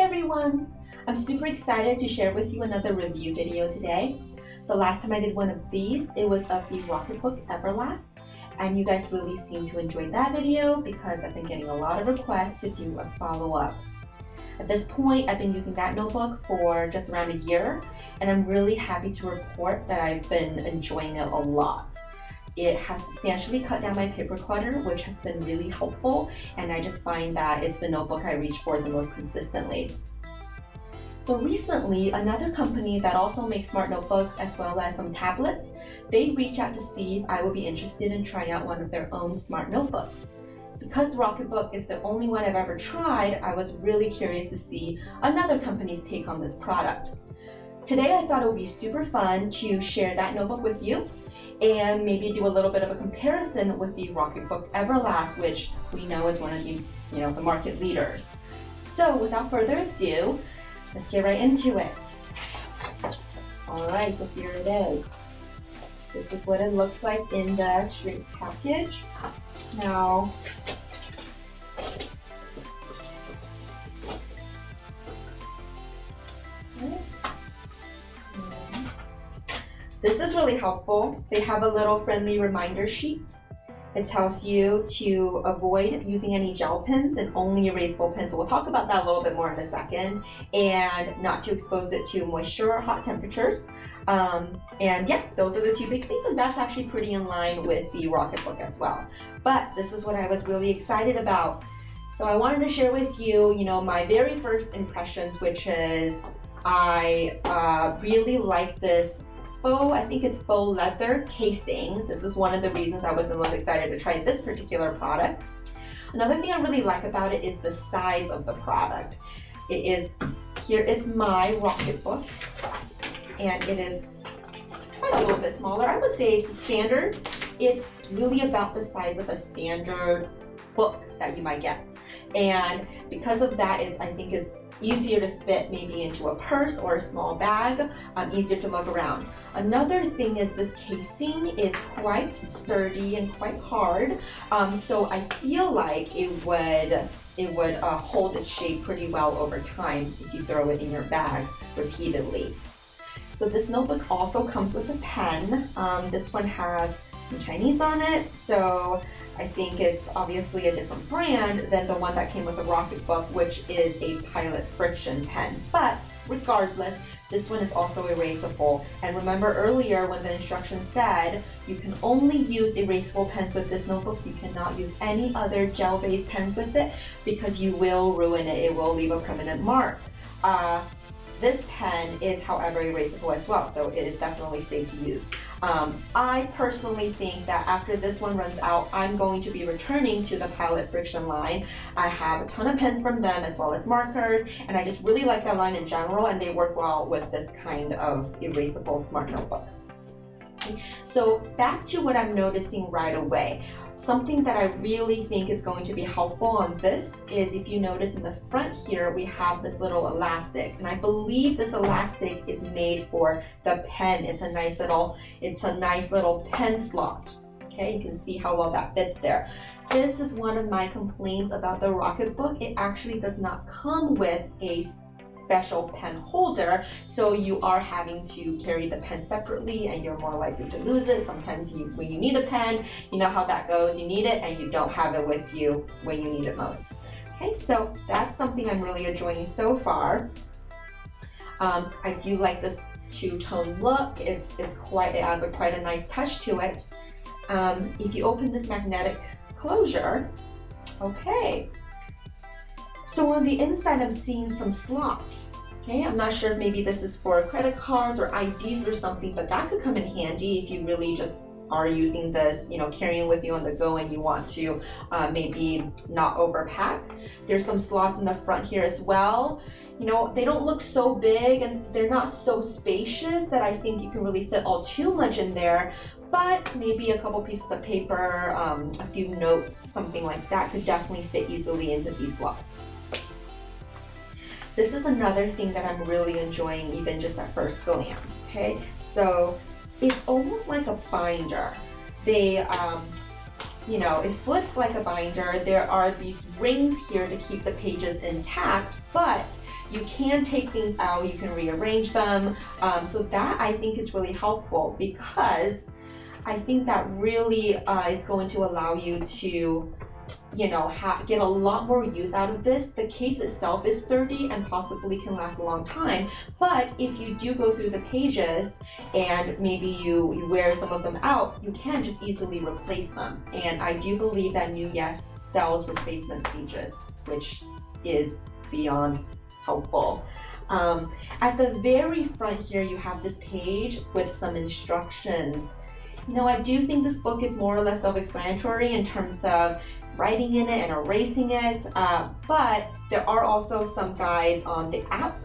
everyone! I'm super excited to share with you another review video today. The last time I did one of these, it was of the Rocketbook Everlast, and you guys really seem to enjoy that video because I've been getting a lot of requests to do a follow-up. At this point, I've been using that notebook for just around a year, and I'm really happy to report that I've been enjoying it a lot. It has substantially cut down my paper clutter, which has been really helpful, and I just find that it's the notebook I reach for the most consistently. So recently, another company that also makes smart notebooks as well as some tablets, they reached out to see if I would be interested in trying out one of their own smart notebooks. Because Rocketbook is the only one I've ever tried, I was really curious to see another company's take on this product. Today I thought it would be super fun to share that notebook with you and maybe do a little bit of a comparison with the Rocketbook Everlast, which we know is one of the market leaders. So without further ado, let's get right into it. Alright, so here it is. This is what it looks like in the shrink package. Now, this is really helpful. They have a little friendly reminder sheet. It tells you to avoid using any gel pens and only erasable pens. So we'll talk about that a little bit more in a second. And not to expose it to moisture or hot temperatures. And yeah, those are the two big things. And that's actually pretty in line with the Rocketbook as well. But this is what I was really excited about. So I wanted to share with you, my very first impressions, which is I really like this I think it's faux leather casing. This is one of the reasons I was the most excited to try this particular product. Another thing I really like about it is the size of the product. Here is my Rocketbook, and it is quite a little bit smaller. I would say it's standard. It's really about the size of a standard book that you might get. And because of that, I think it's easier to fit maybe into a purse or a small bag, easier to lug around. Another thing is this casing is quite sturdy and quite hard, so I feel like it would hold its shape pretty well over time if you throw it in your bag repeatedly. So this notebook also comes with a pen. This one has some Chinese on it, so I think it's obviously a different brand than the one that came with the Rocketbook, which is a Pilot Frixion pen. But regardless, this one is also erasable. And remember earlier when the instructions said you can only use erasable pens with this notebook, you cannot use any other gel-based pens with it because you will ruin it. It will leave a permanent mark. This pen is, however, erasable as well, so it is definitely safe to use. I personally think that after this one runs out, I'm going to be returning to the Pilot Frixion line. I have a ton of pens from them as well as markers, and I just really like that line in general, and they work well with this kind of erasable smart notebook. Okay, so back to what I'm noticing right away. Something that I really think is going to be helpful on this is if you notice in the front here, we have this little elastic, and I believe this elastic is made for the pen. It's a nice little pen slot. Okay, you can see how well that fits there. This is one of my complaints about the Rocketbook. It actually does not come with a special pen holder, so you are having to carry the pen separately and you're more likely to lose it. Sometimes when you need a pen, you know how that goes. You need it and you don't have it with you when you need it most. Okay, so that's something I'm really enjoying so far. I do like this two-tone look. It has quite a nice touch to it. If you open this magnetic closure, okay. So on the inside, I'm seeing some slots. Okay, I'm not sure if maybe this is for credit cards or IDs or something, but that could come in handy if you really just are using this, carrying with you on the go and you want to maybe not overpack. There's some slots in the front here as well. They don't look so big and they're not so spacious that I think you can really fit all too much in there, but maybe a couple pieces of paper, a few notes, something like that could definitely fit easily into these slots. This is another thing that I'm really enjoying even just at first glance, okay? So it's almost like a binder. It flips like a binder. There are these rings here to keep the pages intact, but you can take things out, you can rearrange them. So that I think is really helpful, because I think that really is going to allow you to, you know, get a lot more use out of this. The case itself is sturdy and possibly can last a long time, but if you do go through the pages and maybe you wear some of them out, you can just easily replace them. And I do believe that Newyes sells replacement pages, which is beyond helpful. At the very front here, you have this page with some instructions. You know, I do think this book is more or less self-explanatory in terms of writing in it and erasing it, but there are also some guides on the app.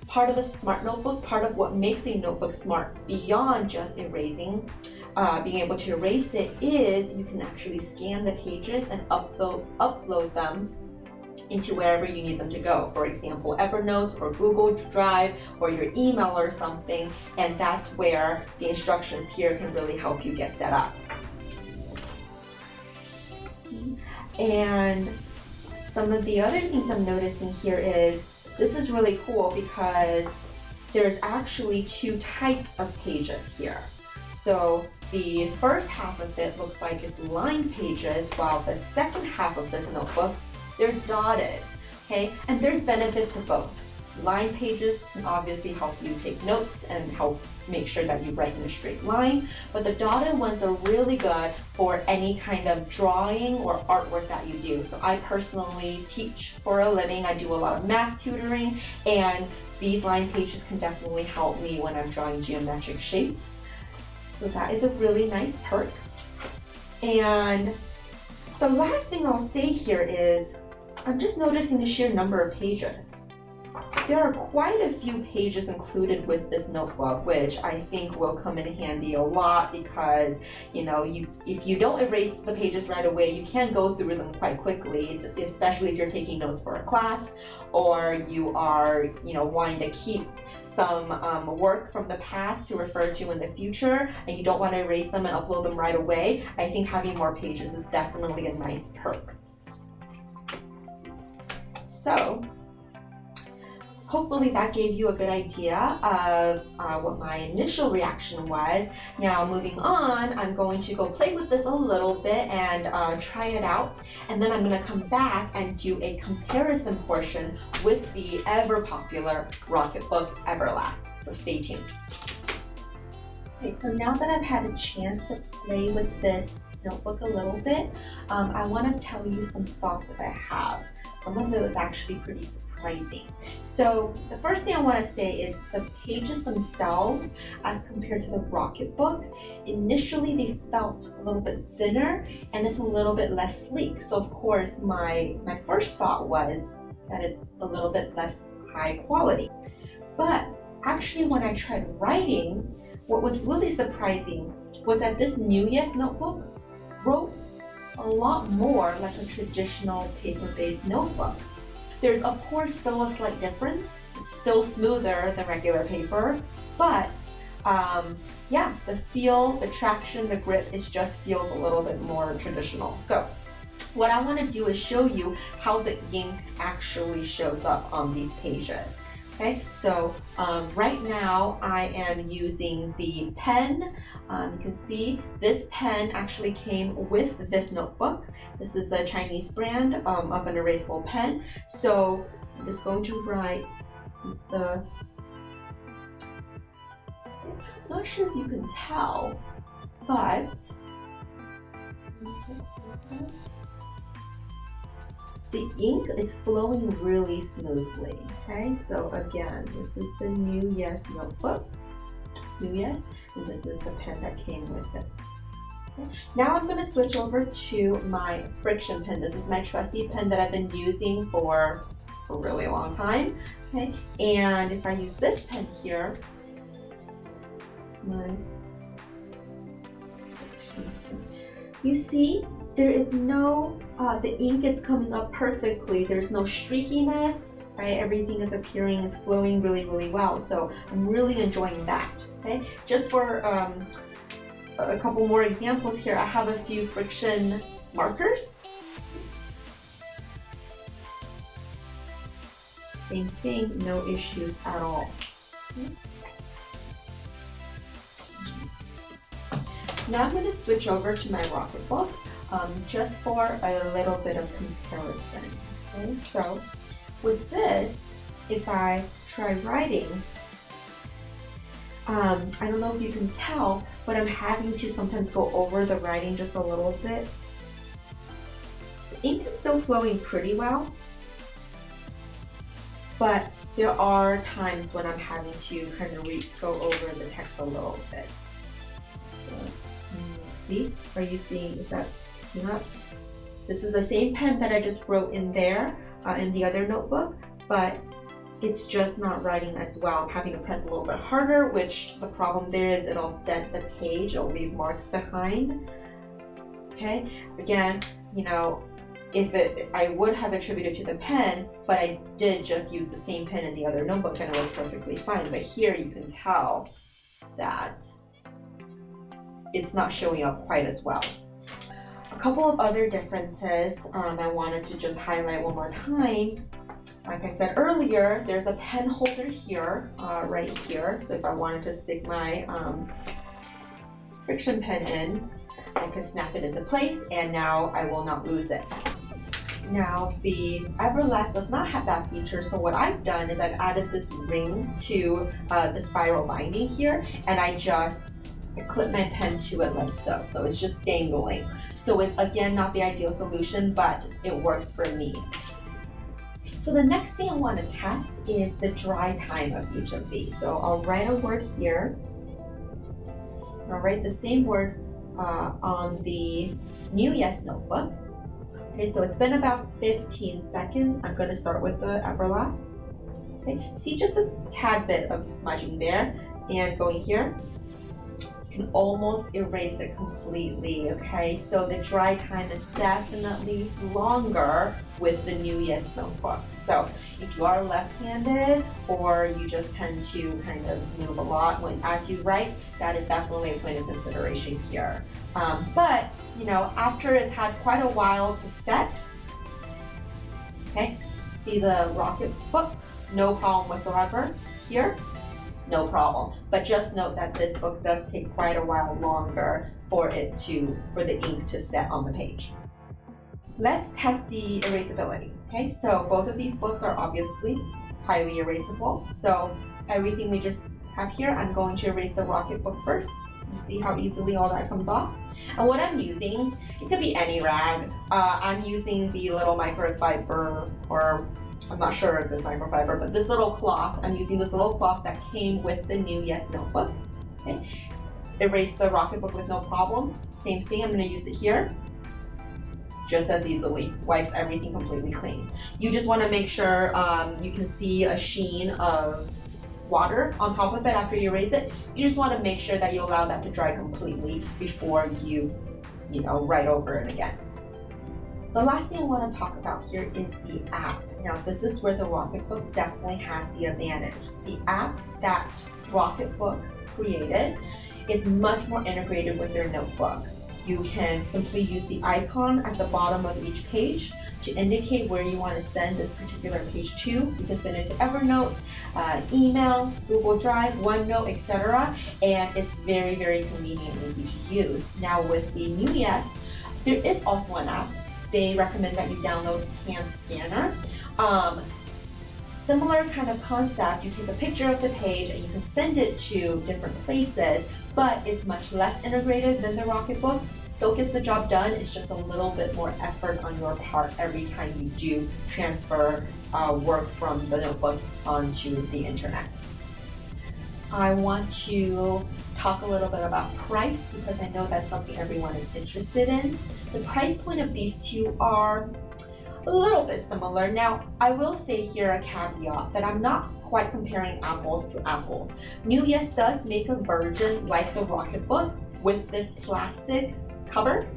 Part of a smart notebook, part of what makes a notebook smart beyond just erasing, being able to erase it, is you can actually scan the pages and upload them into wherever you need them to go. For example, Evernote or Google Drive or your email or something, and that's where the instructions here can really help you get set up. And some of the other things I'm noticing here is, this is really cool because there's actually two types of pages here. So the first half of it looks like it's lined pages, while the second half of this notebook, they're dotted, okay? And there's benefits to both. Line pages can obviously help you take notes and help make sure that you write in a straight line, but the dotted ones are really good for any kind of drawing or artwork that you do. So I personally teach for a living. I do a lot of math tutoring, and these line pages can definitely help me when I'm drawing geometric shapes. So that is a really nice perk. And the last thing I'll say here is, I'm just noticing the sheer number of pages. There are quite a few pages included with this notebook, which I think will come in handy a lot, because, you know, if you don't erase the pages right away, you can go through them quite quickly, especially if you're taking notes for a class, or you are, you know, wanting to keep some work from the past to refer to in the future, and you don't want to erase them and upload them right away. I think having more pages is definitely a nice perk. So hopefully that gave you a good idea of what my initial reaction was. Now moving on, I'm going to go play with this a little bit and try it out, and then I'm going to come back and do a comparison portion with the ever popular Rocketbook Everlast. So stay tuned. Okay, so now that I've had a chance to play with this notebook a little bit, I want to tell you some thoughts that I have. Some of it was actually pretty surprising. So the first thing I want to say is the pages themselves, as compared to the Rocketbook, initially they felt a little bit thinner and it's a little bit less sleek. So of course my first thought was that it's a little bit less high quality. But actually when I tried writing, what was really surprising was that this Newyes notebook wrote a lot more like a traditional paper-based notebook. There's of course still a slight difference. It's still smoother than regular paper, but yeah, the feel, the traction, the grip, it just feels a little bit more traditional. So what I want to do is show you how the ink actually shows up on these pages. Okay, so right now I am using the pen. You can see this pen actually came with this notebook. This is the Chinese brand of an erasable pen. So I'm just going to write, this is the, I'm not sure if you can tell, but the ink is flowing really smoothly. Okay, so again, this is the Newyes notebook, Newyes, and this is the pen that came with it. Okay. Now I'm going to switch over to my Frixion pen. This is my trusty pen that I've been using for a really long time. Okay, and if I use this pen here, this is my Frixion pen. You see, there is no, the ink is coming up perfectly. There's no streakiness, right? Everything is appearing, is flowing really, really well. So I'm really enjoying that, okay? Just for a couple more examples here, I have a few Frixion markers. Same thing, no issues at all. Now I'm going to switch over to my Rocketbook just for a little bit of comparison. Okay, so with this, if I try writing, I don't know if you can tell, but I'm having to sometimes go over the writing just a little bit. The ink is still flowing pretty well, but there are times when I'm having to kind of go over the text a little bit. See, are you seeing, is that, this is the same pen that I just wrote in there, in the other notebook, but it's just not writing as well. I'm having to press a little bit harder, which the problem there is it'll dent the page, it'll leave marks behind. Okay, again, I would have attributed to the pen, but I did just use the same pen in the other notebook and it was perfectly fine. But here you can tell that it's not showing up quite as well. A couple of other differences I wanted to just highlight one more time. Like I said earlier, there's a pen holder here, right here. So if I wanted to stick my Frixion pen in, I can snap it into place and now I will not lose it. Now the Everlast does not have that feature, so what I've done is I've added this ring to the spiral binding here, and I clip my pen to it like so. So it's just dangling. So it's again not the ideal solution, but it works for me. So the next thing I want to test is the dry time of each of these. So I'll write a word here. I'll write the same word on the Newyes notebook. Okay, so it's been about 15 seconds. I'm going to start with the Everlast. Okay, see just a tad bit of smudging there, and going here, you can almost erase it completely. Okay, so the dry time is definitely longer with the Newyes notebook. So if you are left-handed or you just tend to kind of move a lot as you write, that is definitely a point of consideration here. But after it's had quite a while to set, okay, see the Rocketbook, no problem whatsoever. Here, no problem. But just note that this book does take quite a while longer for the ink to set on the page. Let's test the erasability. Okay, so both of these books are obviously highly erasable. So everything we just have here, I'm going to erase the Rocketbook first. You see how easily all that comes off? And what I'm using, it could be any rag. I'm using the little microfiber, or I'm not sure if it's microfiber, but this little cloth. I'm using this little cloth that came with the Newyes notebook. Okay. Erase the Rocketbook with no problem. Same thing, I'm going to use it here. Just as easily, wipes everything completely clean. You just want to make sure you can see a sheen of water on top of it after you erase it. You just want to make sure that you allow that to dry completely before you write over it again. The last thing I want to talk about here is the app. Now this is where the Rocketbook definitely has the advantage. The app that Rocketbook created is much more integrated with their notebook. You can simply use the icon at the bottom of each page to indicate where you want to send this particular page to. You can send it to Evernote, email, Google Drive, OneNote, etc. And it's very, very convenient and easy to use. Now with the Newyes, there is also an app. They recommend that you download Hand Scanner. Similar kind of concept, you take a picture of the page and you can send it to different places, but it's much less integrated than the Rocketbook. Still gets the job done, it's just a little bit more effort on your part every time you do transfer work from the notebook onto the internet. I want to talk a little bit about price because I know that's something everyone is interested in. The price point of these two are a little bit similar. Now, I will say here a caveat that I'm not quite comparing apples to apples. Newyes does make a version like the Rocketbook with this plastic cover,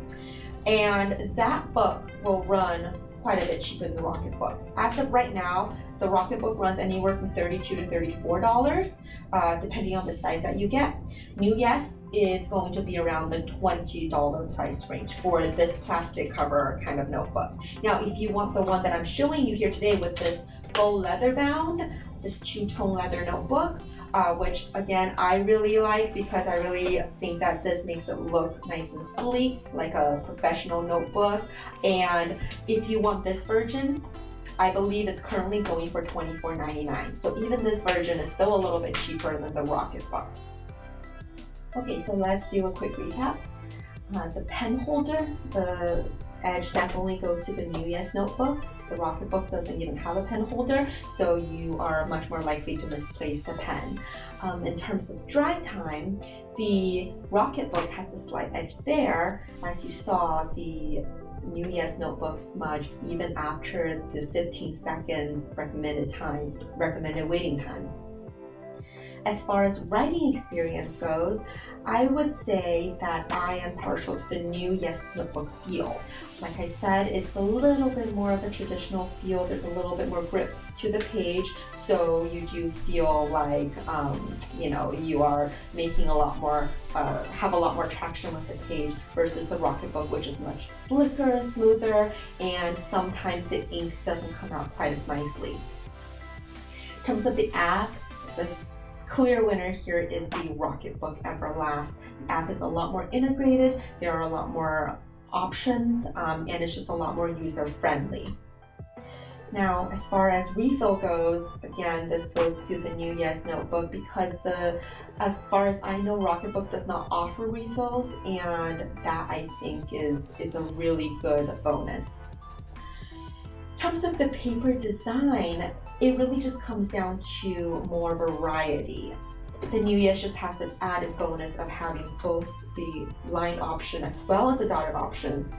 and that book will run quite a bit cheaper than the Rocketbook. As of right now, the Rocketbook runs anywhere from $32 to $34, depending on the size that you get. Newyes is going to be around the $20 price range for this plastic cover kind of notebook. Now, if you want the one that I'm showing you here today with this faux leather bound, this two-tone leather notebook, which again I really like because I really think that this makes it look nice and sleek, like a professional notebook. And if you want this version, I believe it's currently going for $24.99. So even this version is still a little bit cheaper than the Rocketbook. Okay, so let's do a quick recap. The pen holder, the edge definitely goes to the Newyes notebook. The Rocketbook doesn't even have a pen holder, so you are much more likely to misplace the pen. In terms of dry time, the Rocketbook has the slight edge there. As you saw, the Newyes notebook smudged even after the 15 seconds recommended waiting time. As far as writing experience goes, I would say that I am partial to the Newyes notebook feel. Like I said, it's a little bit more of a traditional feel. There's a little bit more grip to the page, so you do feel like you are making a lot more, have a lot more traction with the page versus the Rocketbook, which is much slicker and smoother, and sometimes the ink doesn't come out quite as nicely. In terms of the app, this clear winner here is the Rocketbook Everlast. The app is a lot more integrated, there are a lot more options, and it's just a lot more user friendly. Now, as far as refill goes, again, this goes to the Newyes notebook because as far as I know, Rocketbook does not offer refills, and that I think it's a really good bonus. In terms of the paper design, it really just comes down to more variety. The Newyes just has the added bonus of having both the lined option as well as a dotted option.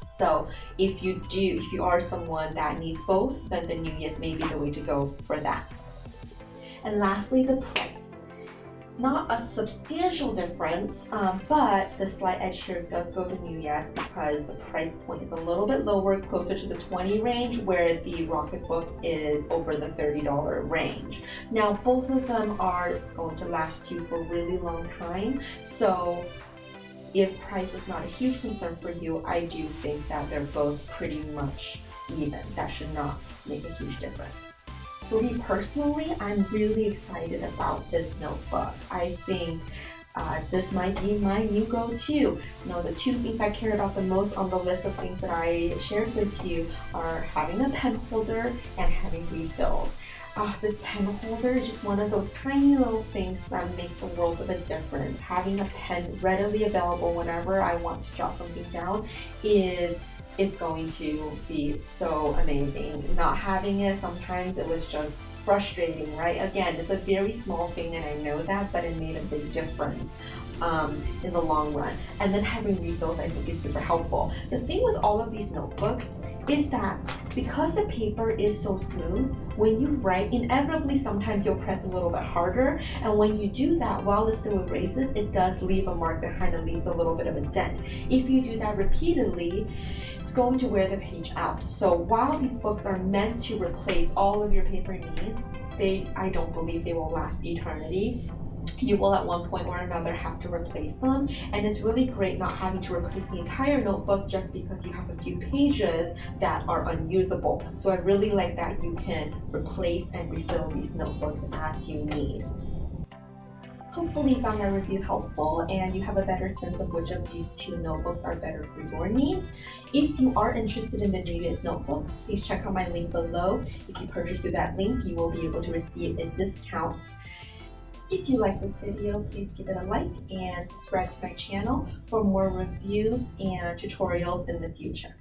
So if you are someone that needs both, then the Newyes may be the way to go for that. And lastly, the price. It's not a substantial difference, but the slight edge here does go to Newyes because the price point is a little bit lower, closer to the $20 range, where the Rocketbook is over the $30 range. Now, both of them are going to last you for a really long time, so if price is not a huge concern for you, I do think that they're both pretty much even. That should not make a huge difference. For me personally, I'm really excited about this notebook. I think this might be my new go-to. The two things I care about the most on the list of things that I shared with you are having a pen holder and having refills. This pen holder is just one of those tiny little things that makes a world of a difference. Having a pen readily available whenever I want to jot something down it's going to be so amazing. Not having it, sometimes it was just frustrating, right? Again, it's a very small thing and I know that, but it made a big difference in the long run. And then having refills I think is super helpful. The thing with all of these notebooks is that because the paper is so smooth, when you write, inevitably sometimes you'll press a little bit harder, and when you do that while it still erases, it does leave a mark behind. It leaves a little bit of a dent. If you do that repeatedly, it's going to wear the page out. So while these books are meant to replace all of your paper needs, I don't believe they will last eternity. You will at one point or another have to replace them, and it's really great not having to replace the entire notebook just because you have a few pages that are unusable. So I really like that you can replace and refill these notebooks as you need. Hopefully you found that review helpful and you have a better sense of which of these two notebooks are better for your needs. If you are interested in the Newyes notebook, please check out my link below. If you purchase through that link, you will be able to receive a discount. If you like this video, please give it a like and subscribe to my channel for more reviews and tutorials in the future.